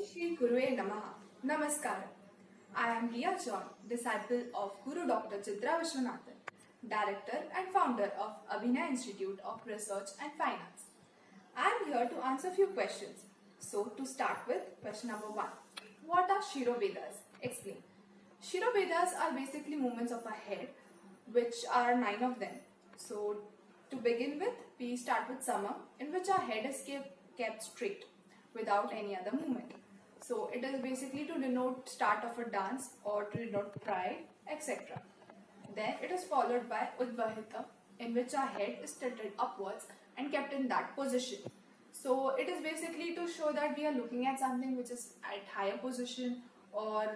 Shri Gurue Namaha. Namaskaram. I am Riya John, disciple of Guru Dr. Chitra Vishwanathan, Director and founder of Abhinay Institute of Research and Finance. I am here to answer few questions. So, to start with, question number 1. What are Shirovedas? Explain. Shirovedas are basically movements of our head, which are 9 of them. So, to begin with, we start with Sama, in which our head is kept straight without any other movement. So it is basically to denote start of a dance or to denote pride, etc. Then it is followed by Udvahita, in which our head is tilted upwards and kept in that position. So it is basically to show that we are looking at something which is at higher position or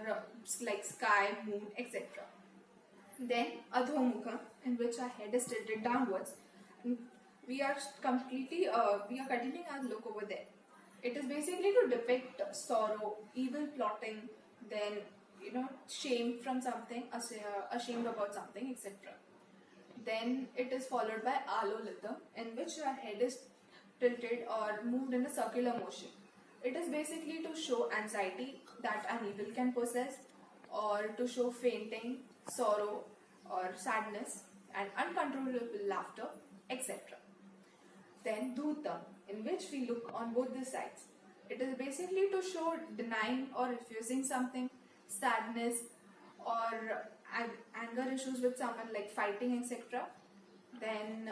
like sky, moon, etc. Then Adhomukha, in which our head is tilted downwards. We are continuing our look over there. It is basically to depict sorrow, evil plotting, then shame from something, ashamed about something, etc. Then it is followed by Alolita, in which your head is tilted or moved in a circular motion. It is basically to show anxiety that an evil can possess, or to show fainting, sorrow, or sadness, and uncontrollable laughter, etc. Then Dhuta, in which we look on both the sides. It is basically to show denying or refusing something, sadness, or anger issues with someone like fighting, etc. Then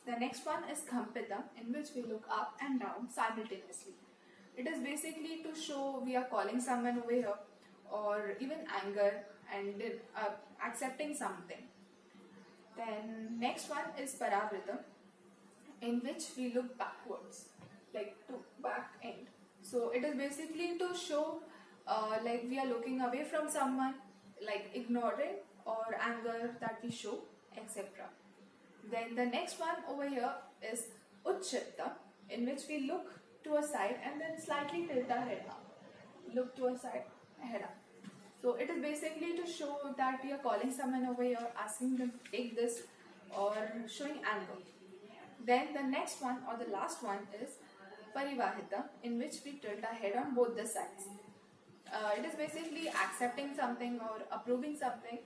the next one is Khampita, in which we look up and down simultaneously. It is basically to show we are calling someone over here, or even anger and accepting something. Then next one is Paravrita, in which we look backwards, like to back end. So it is basically to show like we are looking away from someone, like ignoring or anger that we show, etc. Then the next one over here is Utchita, in which we look to a side and then slightly tilt our head up. Look to a side, head up. So it is basically to show that we are calling someone over here, asking them to take this, or showing anger. Then the next one or the last one is Parivahita, in which we tilt our head on both the sides. It is basically accepting something or approving something,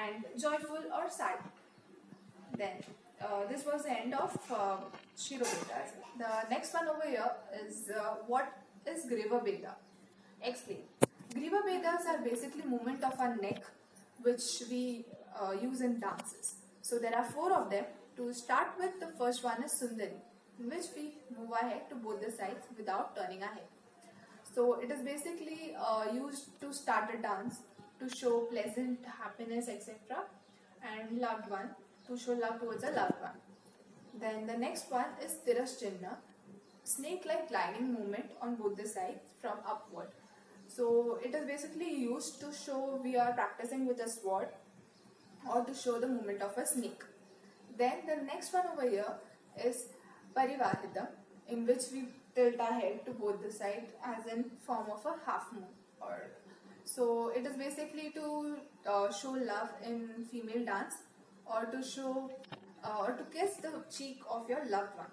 and joyful or sad. Then this was the end of Shirovedas. The next one over here is what is Griva Veda? Explain. Griva Vedas are basically movement of our neck, which we use in dances. So there are 4 of them. To start with, the first one is Sundari, in which we move our head to both the sides without turning our head. So it is basically used to start a dance, to show pleasant happiness, etc. and loved one, to show love towards a loved one. Then the next one is Tiraschinna, snake-like gliding movement on both the sides from upward. So it is basically used to show we are practicing with a sword, or to show the movement of a snake. Then the next one over here is Parivahita, in which we tilt our head to both the sides as in form of a half moon. So it is basically to show love in female dance, or to show or to kiss the cheek of your loved one.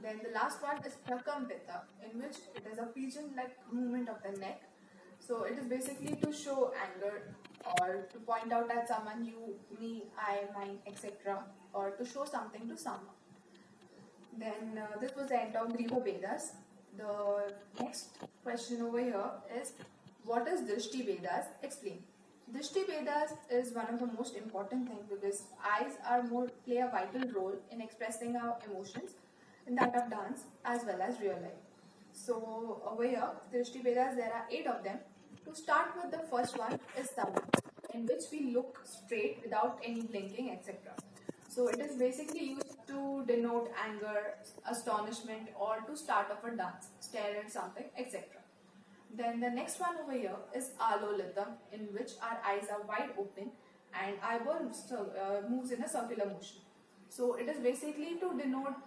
Then the last one is Prakambita, in which it is a pigeon-like movement of the neck. So it is basically to show anger, or to point out at someone, you, me, I, mine, etc. or to show something to someone. Then this was the end of Griha Vedas. The next question over here is, what is Drishti Vedas? Explain. Drishti Vedas is one of the most important things, because eyes play a vital role in expressing our emotions in that of dance as well as real life. So over here, Drishti Vedas, there are 8 of them. To start with, the first one is Sama, in which we look straight without any blinking, etc. So it is basically used to denote anger, astonishment, or to start off a dance, stare at something, etc. Then the next one over here is Alolita, in which our eyes are wide open and eyeball moves in a circular motion. So it is basically to denote